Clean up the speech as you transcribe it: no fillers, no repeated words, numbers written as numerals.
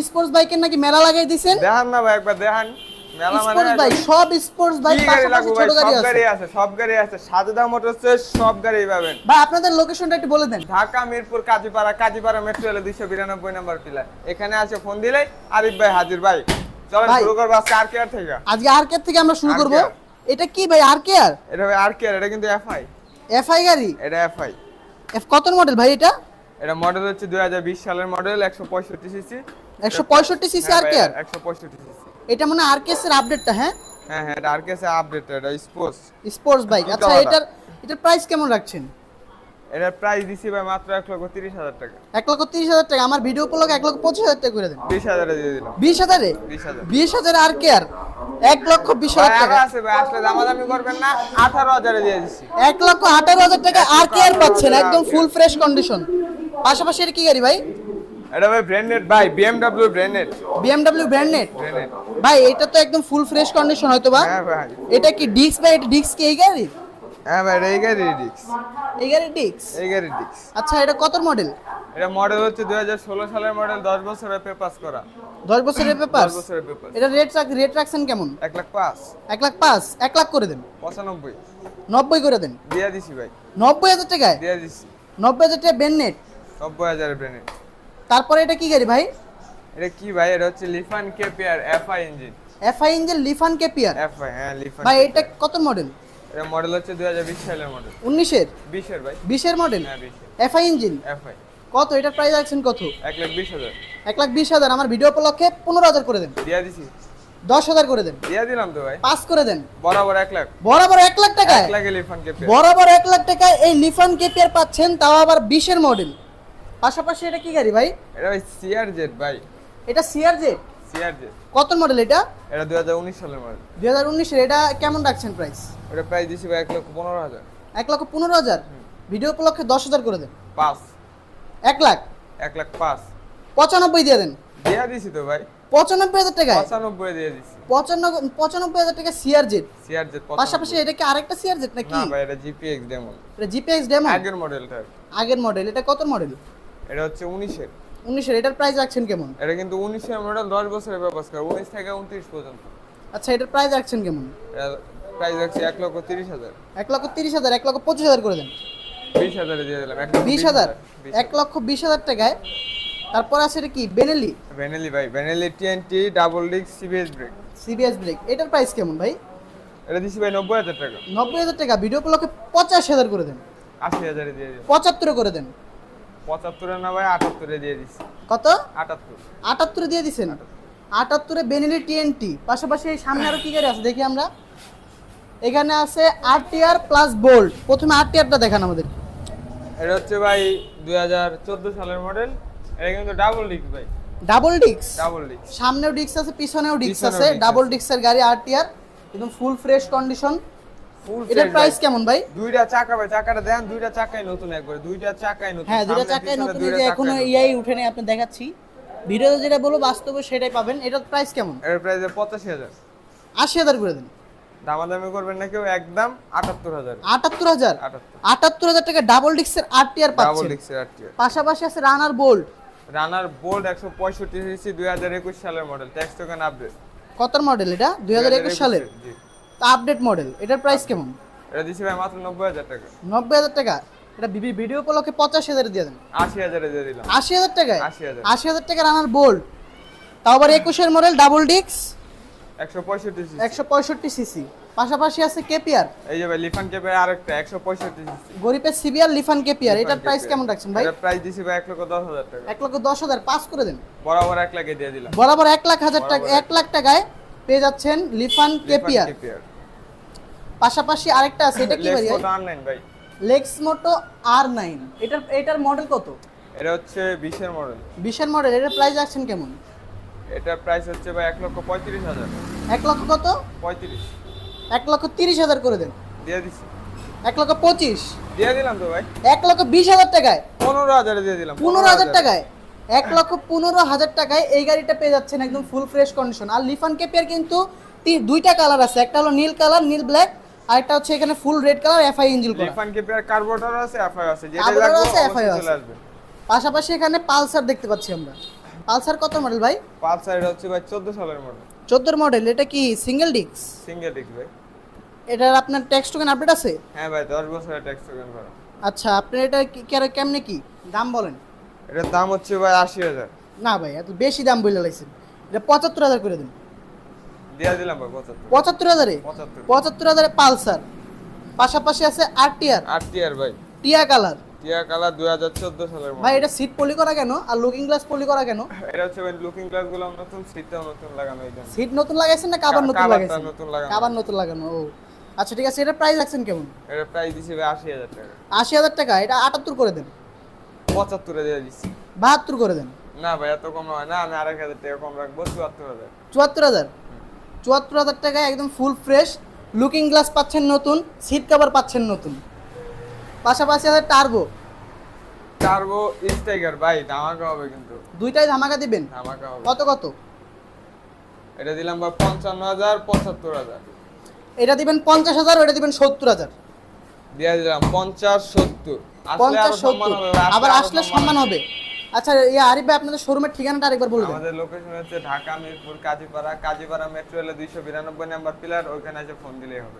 Sports বাইকের নাকি মেলা লাগাই দিবেন? দেখান না ভাই, একবার দেখান। মেলা মানে স্পোর্টস বাইক, সব স্পোর্টস বাইক, কি গাড়ি পাশাপাশি লাগবে ছোট ভাই? গাড়ি সব আছে। গাড়ি আছে, সব গাড়ি আছে। সাজেদা মোটরসে সব গাড়ি পাবেন। ভাই আপনাদের লোকেশনটা একটু বলে দেন। ঢাকা মিরপুর কাজীপাড়া, কাজীপাড়া মেট্রো রেল 292 নম্বর পিলার। এখানে আছে ফোন দিলেই আরিফ ভাই হাজির ভাই। চলেন ভাই, শুরু করব আজকে আর কেয়ার থেকে। আজকে আর কে থেকে আমরা শুরু করব। RKR এটা কি ভাই, আর কে আর? এটা ভাই আর কেয়ার, এটা কিন্তু এফআই। এফআই গাড়ি? এটা এফআই। এফ কত মডেল ভাই এটা? এটা মডেল হচ্ছে 2020 সালের মডেল, 165 সিসি। 165 সিসি আর কে আর? 165 সিসি। এটা মানে আর কে এর আপডেটটা, হ্যাঁ? হ্যাঁ হ্যাঁ, এটা আরকেএস আপডেট, এটা স্পোর্টস। Sports bike. আচ্ছা, এটার প্রাইস কেমন রাখছেন? এটার প্রাইস দিছি ভাই মাত্র 1,30,000 টাকা। 1,30,000 টাকা। আমার ভিডিও উপলক্ষে 1,25,000 টাকা করে দেন। 20,000 এ দিয়ে দিলাম। 20,000 এ? 20,000। 20,000 আর কে আর? 1,20,000 ভাই টাকা। আরো আছে ভাই, আসলে দামাদামি করবেন না। 18,000 এ দিয়ে দিছি। 1,18,000 টাকা আর কে আর পাচ্ছেন, একদম ফুল ফ্রেশ কন্ডিশন। পাশাপাশি এটা কি গাড়ি ভাই? এটা ভাই ব্র্যান্ডেড ভাই, BMW branded. BMW branded? Branded ভাই এটা তো একদম ফুল ফ্রেশ কন্ডিশন হয়তো বা। হ্যাঁ ভাই। এটা কি ডিস্ক ভাই? এটা ডিস্ক কি এই গাড়ি? হ্যাঁ ভাই, এই গাড়ি ডিক্স। এই গাড়ি ডিস্ক? এই গাড়ি ডিক্স। আচ্ছা, এটা কত মডেল? এটা মডেল হচ্ছে 2016 সালের মডেল, 10 বছরের পেপারস করা। 10 বছরের পেপার? 10 বছরের পেপারস। এটা রেট রাখছেন কেমন? 1,05,000। 1,05,000? 1 লাখ করে দেন। 95 90 করে দেন। দিয়ে দিছি ভাই। 90,000 টাকায়? দিয়ে দিছি। 90,000 টাকা বেননেট? 90,000 এর ব্র্যান্ডেড। তারপরে এটা কি গাড়ি ভাই? এটা কি ভাই? এটা হচ্ছে লিফান KPR FI engine. FI engine, লিফান KPR? FI, হ্যাঁ লিফান। ভাই এটা কত মডেল? এটা মডেল হচ্ছে 2020 সালের মডেল। 19 এর? 20 এর ভাই। 20 এর মডেল? হ্যাঁ 20 এর। FI engine? এফআই। কত এটার প্রাইস রাখছেন কত? 1,20,000। 1,20,000। আমার ভিডিও উপলক্ষে 15,000 করে দেন। দিয়ে দিছি। 10,000 করে দেন। দিয়ে দিলাম তো ভাই। 5 করে দেন। বরাবর 1 লাখ। বরাবর 1 লাখ টাকায়? 1 লাখে লিফান কেপিআর। বরাবর 1 লাখ টাকায় এই লিফান কেপিআর পাচ্ছেন, তাও আবার 20 এর মডেল। পাশাপাশি এটা কি গাড়ি ভাই? এটা ভাই সিআরজেড ভাই। এটা সিআরজেড? সিআরজেড। কত মডেল এটা? এটা 2019 সালের মডেল। 2019 এর। এটা কেমন রাখছেন প্রাইস? এটা প্রাইস দিছি ভাই 1,15,000। 1,15,000? ভিডিও উপলক্ষে 10,000 করে দেন। 5। 1 লাখ? 1,05,000 95 দিয়ে দেন। দিয়ে দিছি তো ভাই। 95,000 টাকায়? 95 দিয়ে দিছি। 95,000 টাকা সিআরজেড। সিআরজেড। পাশাপাশি এটা কি আরেকটা সিআরজেড নাকি? না ভাই, এটা জিপিএক্স ডেমো। এটা জিপিএক্স ডেমো? আগের মডেলটা। আগের মডেল। এটা কত মডেল? এটা হচ্ছে 19 এর। 19 এর। এটার প্রাইস রাখছেন কেমন? এটা কিন্তু 19 এর মডেল, 10 বছরের পেপারস করা, 19 থেকে 29 পর্যন্ত। আচ্ছা, এটার প্রাইস রাখছেন কেমন? এটা প্রাইস রাখছি 1,30,000। 1,30,000? 1,25,000 করে দেন। 20,000 এ দিয়ে দিলাম। 20,000? 1,20,000 টাকায়। তারপর আছে এটা কি, বেনেলি? ভ্যানেলি ভাই, Benelli TNT double disc CBS brake. CBS brake. এটার প্রাইস কেমন ভাই? এটা দিছি ভাই 90,000 টাকা। 90,000 টাকা। ভিডিও উপলক্ষে 85,000 করে দেন। 80,000 এ দিয়ে দিলাম। 75 করে দেন। 75 এ না ভাই, 78 এ দিয়ে দিছি। কত? 78। 78 দিয়ে দিছেন? 78 এ বেনেলি টিএনটি। পাশাপাশি এই সামনে আরো কি গাড়ি আছে দেখি আমরা। এখানে আছে আরটিআর প্লাস বোল্ট। প্রথমে আরটিআরটা দেখান আমাদের। এটা হচ্ছে ভাই 2014 সালের মডেল। এটা কিন্তু ডাবল ডিস্ক ভাই। Double disc? Double disc. সামনেও ডিস্ক আছে, পিছনেও ডিস্ক পিছনেও আছে। ডিস্ক ডাবল আছে। ডিস্কের গাড়ি আরটিআর, একদম ফুল ফ্রেশ কন্ডিশন। ফুল এটার প্রাইস কেমন ভাই? দুইটা চাকা ভাই, চাকাটা দেন, দুইটা চাকাই নতুন একবারে, দুইটা চাকাই নতুন। হ্যাঁ, দুইটা সামনে চাকায় পিছনে নতুন। দুইটা এই যে চাকাই এখনো নতুন। ইয়াই উঠে নেই, আপনি দেখাচ্ছি। ভিডিওতে যেটা বলবো বাস্তবে সেটাই পাবেন। এটার প্রাইস কেমন? এর প্রাইস 85,000। 80,000 করে দেন। দামাদামি করবেন না কেউ, একদম 78,000। 78,000? 78। 78,000 টাকা ডাবল ডিস্কের আরটিআর ডাবল পাচ্ছেন। ডিস্কের আরটিআর। পাশাপাশি আছে রানার বোল্ট। রানার বোল্ট 165 সিসি, 2021 সালের মডেল, ট্যাক্স টোকেন আপডেট। কত মডেল এটা? 2021 সালের? জি। তা আপডেট মডেল। এটার প্রাইস কেমন? এটা দিছি ভাই মাত্র 90,000 টাকা। 90,000 টাকা? এটা ভিডিও উপলক্ষে 85,000 দিয়ে দেন। 80,000 এ দিয়ে দিলাম। 80,000 টাকায়? 80,000। 80,000 টাকা রানার বোল্ট, তাও আবার 21 এর model, double disc, 165 CC. 165 CC. পাশাপাশি আছে কেপিআর। এই যে ভাই লিফান কেপে আরেকটা 165 সিসি। গরিপের সিবিআর লিফান কেপিআর। এটার প্রাইস কেমন রাখছেন ভাই? এটার প্রাইস দিছি ভাই 1,10,000 টাকা। 1,10,000? 5 করে দেন। বরাবর 1 লাখে দিয়ে দিলাম। বরাবর 1 লাখ হাজার টাকা, 1 লাখ টাকায় পেয়ে যাচ্ছেন লিফান কেপিআর। পাশাপাশি আরেকটা আছে, এটা কি ভাই? লেক্সকো R9 ভাই। লেক্সমোটো R9। এটার মডেল কত? এটা হচ্ছে 20 এর মডেল। 20 এর মডেল। এটার প্রাইস রাখছেন কেমন? এটার প্রাইস হচ্ছে ভাই 1,35,000। 1 লক্ষ কত? 35 1,30,000 করে দেন। দিয়ে দিছি। 1,25,000? দিয়ে দিলাম তো ভাই। 1,20,000 টাকায়? 15,000 এ দিয়ে দিলাম। 15,000 টাকায়? 1,15,000 টাকায় এই গাড়িটা পেয়ে যাচ্ছেন একদম ফুল ফ্রেশ কন্ডিশন। আর লিফান কেপিয়ার কিন্তু দুইটা কালার আছে, একটা হলো নীল কালার, নীল ব্ল্যাক, আর একটা হচ্ছে এখানে ফুল রেড কালার, এফআই ইঞ্জিন করা। লিফান কেপিআর কার্বোরেটর আছে, এফআই আছে, যেটা কার্বোরেটর লাগবে আছে, অবশ্যই FI চলে আছে। আসবে। পাশাপাশি এখানে পালসার দেখতে পাচ্ছি আমরা। পালসার কত মডেল ভাই? পালসার এটা হচ্ছে ভাই 14 সালের মডেল, 14 মডেল। এটা কি সিঙ্গেল ডিস্ক? সিঙ্গেল ডিস্ক ভাই। এটার আপনার ট্যাক্স টোকেন আপডেট আছে? হ্যাঁ ভাই 10 বছরের ট্যাক্স টোকেন করা। আচ্ছা, আপনার এটা কেমনে কি দাম বলেন? এটার দাম হচ্ছে ভাই 80,000। না ভাই, এত বেশি দাম বলে লাইছেন। এটা 75,000 করে দিন। দিয়া দিলাম ভাই 75। 75,000-এ? 75। 75,000-এ পালসার, পাশাপাশি আছে আরটিআর, 8 টিয়ার ভাই, টিয়া কালার। টিয়া কালার 2014 সালের ভাই মডেল। এটা সিট পলি করা কেন আর লুকিং গ্লাস পলি করা কেন? এটা হচ্ছে ভাই লুকিং গ্লাস গুলো নতুন, সিটটাও নতুন লাগানো এই জন্য। সিট নতুন লাগাইছেন না কাভার নতুন কাভারটা লাগাইছেন? নতুন লাগানো। কাভার নতুন লাগানো, ও আচ্ছা ঠিক আছে। এটা প্রাইস রাখছেন কেমন? এটা প্রাইস দিছি ভাই 80,000 টাকা। 80,000 টাকা। এটা 78 করে দেন। 75 এ দিয়ে দিচ্ছি। 72 করে দেন। না ভাই এত কম হয় না, আমি 2,500 টাকা কম রাখবো, 74,000। 74,000? 74,000 টাকায় একদম ফুল ফ্রেশ লুকিং গ্লাস পাচ্ছেন নতুন, সিট কভার পাচ্ছেন নতুন, পাশাপাশি আছে টার্বো। টার্বো স্টাইগার ভাই, ধামাকা হবে কিন্তু। দুইটাই ধামাকা দিবেন? ধামাকা হবে। কত কত? এটা দিলাম ভাই 55,000, 75,000। এটা দিবেন 50,000, ওটা দিবেন 70,000। দিয়ে দিলাম 50, 70। আসলে 50, আরো সম্মান 70 হবে ভাই, আবার আরো আসলে সম্মান হবে। আচ্ছা আরিফ ভাই, আপনাদের শোরুমের ঠিকানাটা আরেকবার বলে দেন। আমাদের লোকেশন হচ্ছে ঢাকা মিরপুর কাজীপাড়া, কাজীপাড়া মেট্রো রেলে 292 নাম্বার পিলার, ওইখানে এসে ফোন দিলেই হবে।